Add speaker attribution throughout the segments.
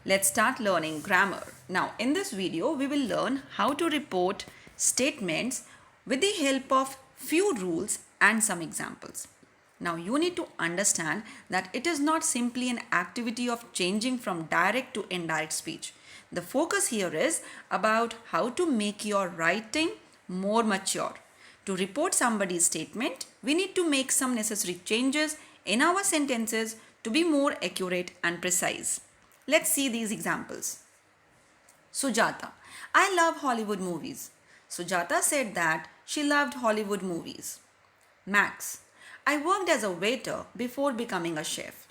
Speaker 1: Let's start learning grammar. Now, in this video, we will learn how to report statements with the help of few rules and some examples. Now, you need to understand that it is not simply an activity of changing from direct to indirect speech. The focus here is about how to make your writing more mature. To report somebody's statement, we need to make some necessary changes in our sentences to be more accurate and precise. Let's see these examples. Sujata, I love Hollywood movies. Sujata said that she loved Hollywood movies. Max, I worked as a waiter before becoming a chef.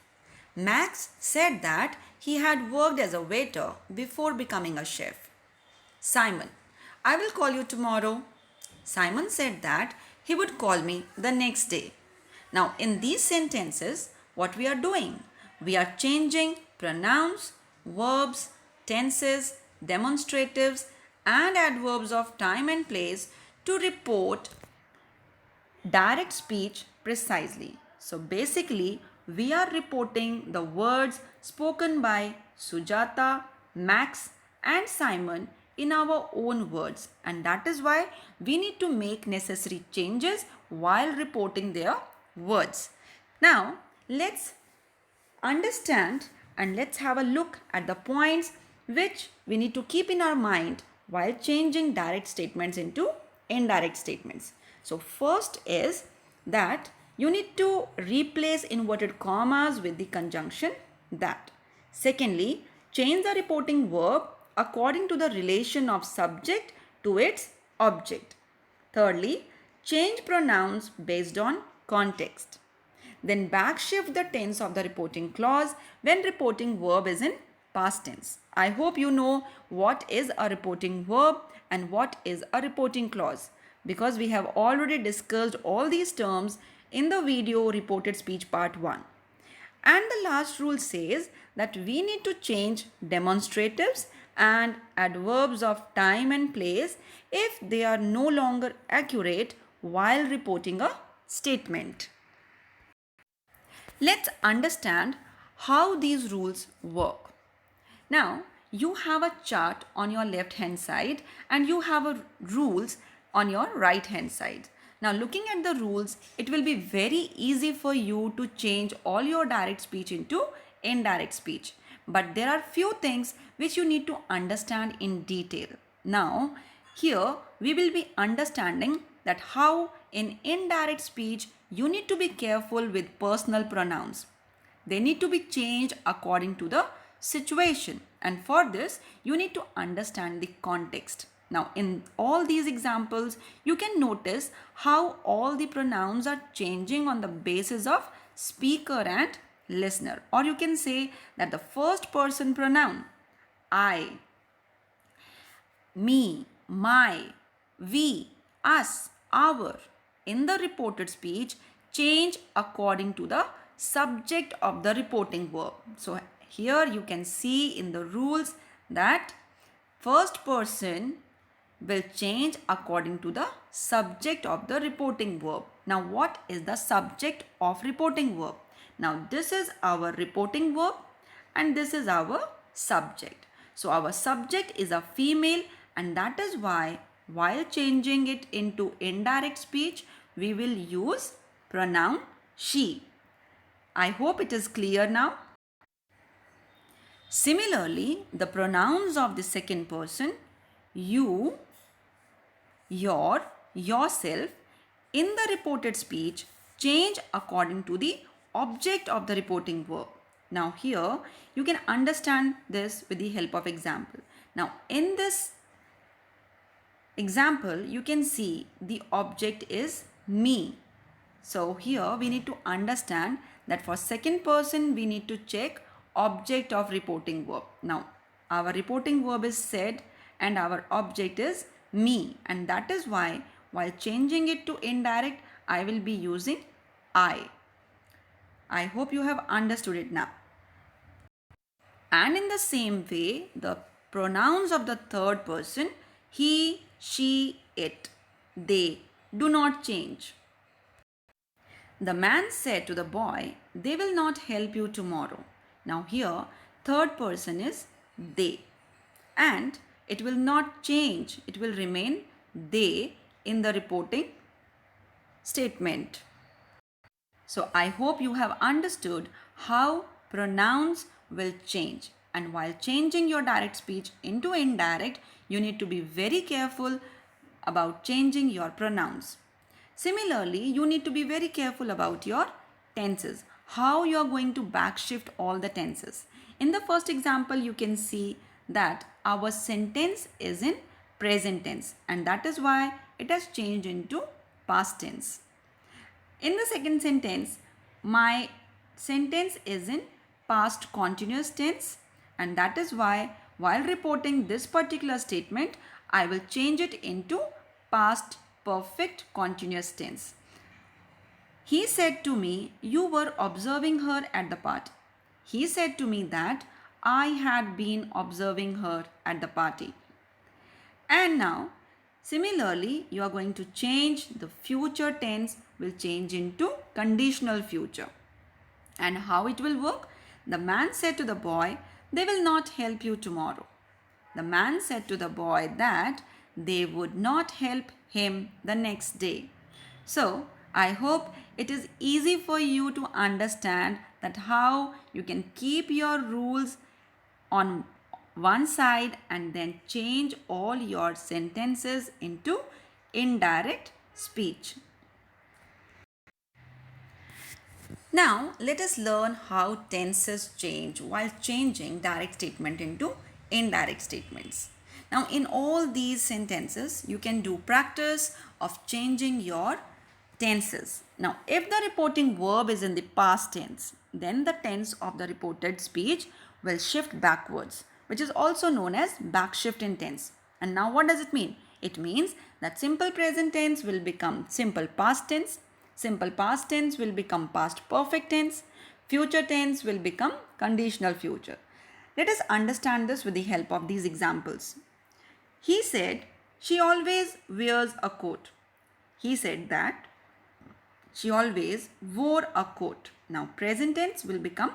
Speaker 1: Max said that he had worked as a waiter before becoming a chef. Simon, I will call you tomorrow. Simon said that he would call me the next day. Now, in these sentences, what we are doing? We are changing pronouns, verbs, tenses, demonstratives, and adverbs of time and place to report direct speech precisely. So basically, we are reporting the words spoken by Sujata, Max, and Simon in our own words, and that is why we need to make necessary changes while reporting their words. Now, let's understand and let's have a look at the points which we need to keep in our mind while changing direct statements into indirect statements. So first is that you need to replace inverted commas with the conjunction that. Secondly, change the reporting verb according to the relation of subject to its object. Thirdly, change pronouns based on context. Then backshift the tense of the reporting clause when reporting verb is in past tense. I hope you know what is a reporting verb and what is a reporting clause, because we have already discussed all these terms in the video reported speech part 1. And the last rule says that we need to change demonstratives and adverbs of time and place if they are no longer accurate while reporting a statement. Let's understand how these rules work. Now, you have a chart on your left hand side and you have rules on your right hand side. Now, looking at the rules, it will be very easy for you to change all your direct speech into indirect speech. But there are few things which you need to understand in detail. Now, here we will be understanding that how in indirect speech you need to be careful with personal pronouns. They need to be changed according to the situation, and for this you need to understand the context. Now, in all these examples, you can notice how all the pronouns are changing on the basis of speaker and listener, or you can say that the first person pronoun I, me, my, we, us, our in the reported speech change according to the subject of the reporting verb. So here you can see in the rules that first person will change according to the subject of the reporting verb. Now, what is the subject of reporting verb? Now, this is our reporting verb and this is our subject. So, our subject is a female, and that is why while changing it into indirect speech, we will use pronoun she. I hope it is clear now. Similarly, the pronouns of the second person, you, your, yourself, in the reported speech change according to the object of the reporting verb. Now here you can understand this with the help of example. Now in this example you can see the object is me. So here we need to understand that for second person we need to check object of reporting verb. Now our reporting verb is said and our object is me, and that is why while changing it to indirect I will be using I. I hope you have understood it now. And in the same way, the pronouns of the third person, he, she, it, they do not change. The man said to the boy, they will not help you tomorrow. Now here, third person is they. And it will not change, it will remain they in the reporting statement. So I hope you have understood how pronouns will change. And while changing your direct speech into indirect, you need to be very careful about changing your pronouns. Similarly, you need to be very careful about your tenses, how you are going to backshift all the tenses. In the first example, you can see that our sentence is in present tense, and that is why it has changed into past tense. In the second sentence, my sentence is in past continuous tense, and that is why while reporting this particular statement, I will change it into past perfect continuous tense. He said to me, you were observing her at the party. He said to me that I had been observing her at the party. And now, similarly, you are going to change the future tense will change into conditional future. And how it will work? The man said to the boy, they will not help you tomorrow. The man said to the boy that they would not help him the next day. So, I hope it is easy for you to understand that how you can keep your rules on one side and then change all your sentences into indirect speech. Now, let us learn how tenses change while changing direct statement into indirect statements. Now, in all these sentences, you can do practice of changing your tenses. Now, if the reporting verb is in the past tense, then the tense of the reported speech will shift backwards, which is also known as backshift in tense. And now what does it mean? It means that simple present tense will become simple past tense, simple past tense will become past perfect tense, future tense will become conditional future. Let us understand this with the help of these examples. He said, she always wears a coat. He said that she always wore a coat. Now present tense will become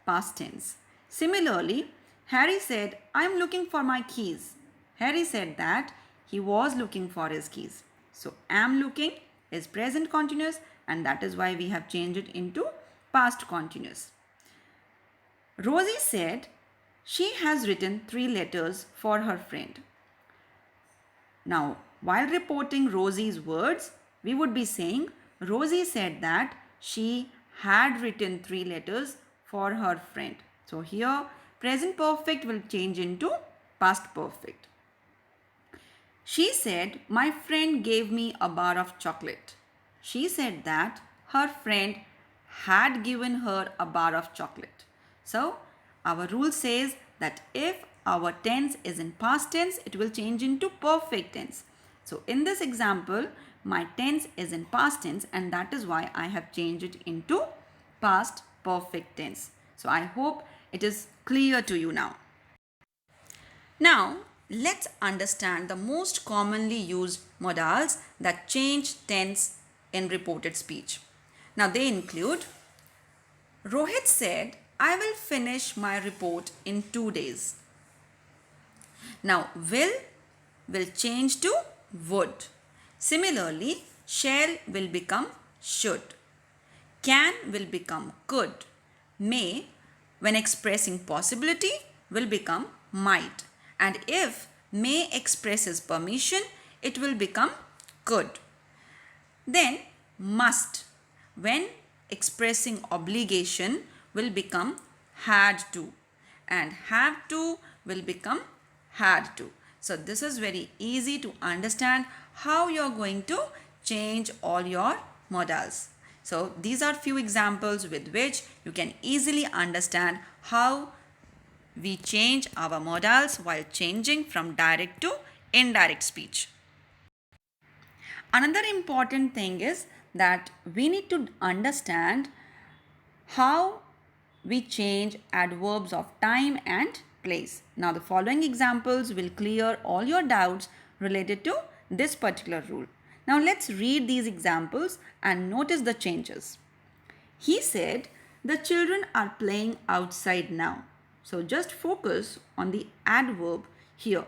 Speaker 1: past tense. Similarly, Harry said, I am looking for my keys. Harry said that he was looking for his keys. So am looking is present continuous, and that is why we have changed it into past continuous. Rosie said she has written 3 letters for her friend. Now, while reporting Rosie's words, we would be saying Rosie said that she had written 3 letters for her friend. So here present perfect will change into past perfect. She said, my friend gave me a bar of chocolate. She said that her friend had given her a bar of chocolate. So, our rule says that if our tense is in past tense, it will change into perfect tense. So, in this example, my tense is in past tense, and that is why I have changed it into past perfect tense. So, I hope it is clear to you now. Now, let's understand the most commonly used modals that change tense in reported speech. Now, they include Rohit said, I will finish my report in 2 days. Now, will change to would. Similarly, shall will become should. Can will become could. May, when expressing possibility, will become might. And if may expresses permission, it will become could. Then must, when expressing obligation, will become had to. And have to will become had to. So this is very easy to understand how you are going to change all your modals. So these are few examples with which you can easily understand how we change our modals while changing from direct to indirect speech. Another important thing is that we need to understand how we change adverbs of time and place. Now the following examples will clear all your doubts related to this particular rule. Now let's read these examples and notice the changes. He said, the children are playing outside now. So just focus on the adverb here.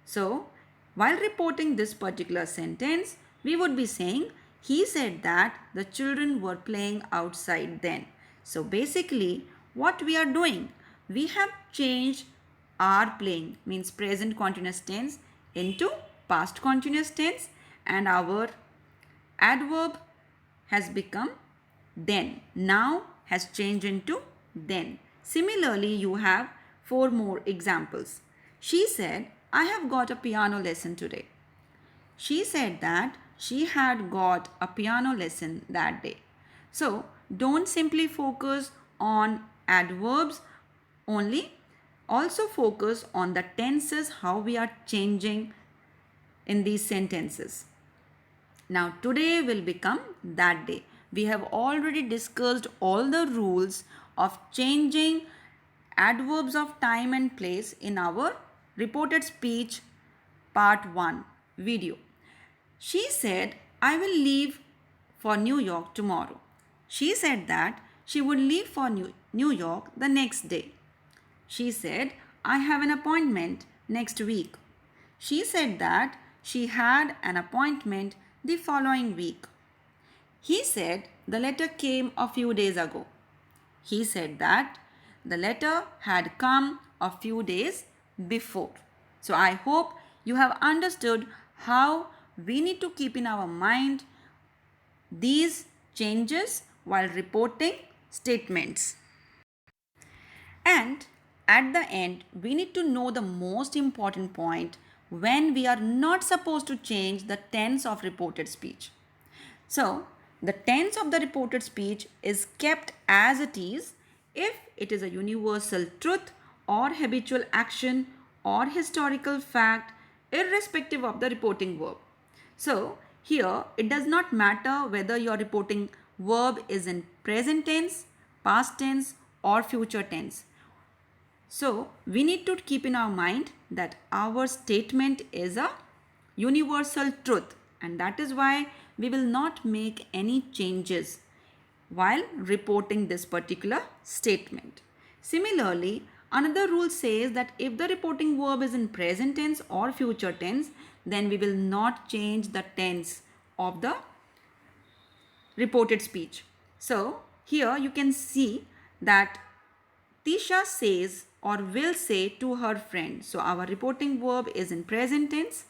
Speaker 1: So while reporting this particular sentence, we would be saying, he said that the children were playing outside then. So basically, what we are doing, we have changed are playing means present continuous tense into past continuous tense, and our adverb has become then. Now has changed into then. Similarly, you have four more examples. She said, I have got a piano lesson today. She said that she had got a piano lesson that day. So don't simply focus on adverbs only. Also focus on the tenses, how we are changing in these sentences. Now today will become that day. We have already discussed all the rules of changing adverbs of time and place in our reported speech part 1 video. She said, I will leave for New York tomorrow. She said that she would leave for New York the next day. She said, I have an appointment next week. She said that she had an appointment the following week. He said the letter came a few days ago. He said that the letter had come a few days before. So I hope you have understood how we need to keep in our mind these changes while reporting statements. And at the end, we need to know the most important point when we are not supposed to change the tense of reported speech. So, the tense of the reported speech is kept as it is if it is a universal truth or habitual action or historical fact, irrespective of the reporting verb. So, here it does not matter whether your reporting verb is in present tense, past tense, or future tense. So, we need to keep in our mind that our statement is a universal truth, and that is why we will not make any changes while reporting this particular statement. Similarly, another rule says that if the reporting verb is in present tense or future tense, then we will not change the tense of the reported speech. So, here you can see that Tisha says or will say to her friend. So our reporting verb is in present tense,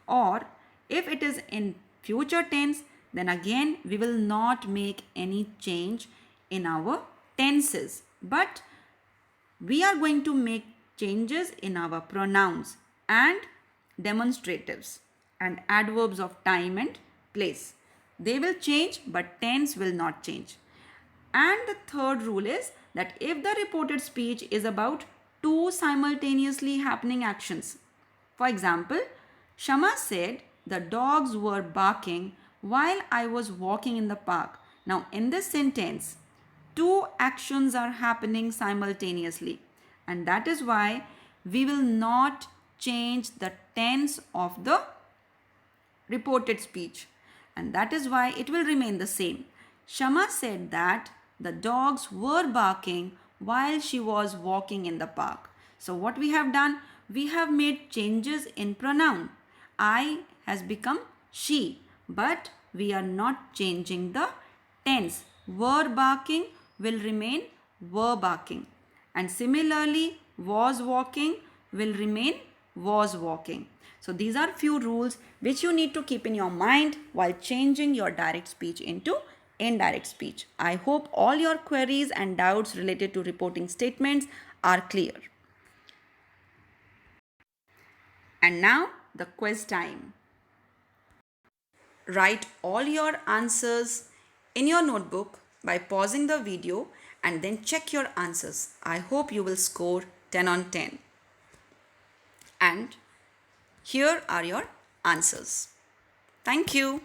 Speaker 1: or if it is in future tense, then again we will not make any change in our tenses. But we are going to make changes in our pronouns and demonstratives and adverbs of time and place. They will change, but tense will not change. And the third rule is that if the reported speech is about two simultaneously happening actions. For example, Shama said the dogs were barking while I was walking in the park. Now in this sentence, two actions are happening simultaneously, and that is why we will not change the tense of the reported speech, and that is why it will remain the same. Shama said that the dogs were barking while she was walking in the park. So what we have done, we have made changes in pronoun. I has become she, but we are not changing the tense. Were barking will remain were barking, and similarly was walking will remain was walking. So these are few rules which you need to keep in your mind while changing your direct speech into indirect speech. I hope all your queries and doubts related to reporting statements are clear. And now the quiz time. Write all your answers in your notebook by pausing the video and then check your answers. I hope you will score 10 on 10. And here are your answers. Thank you.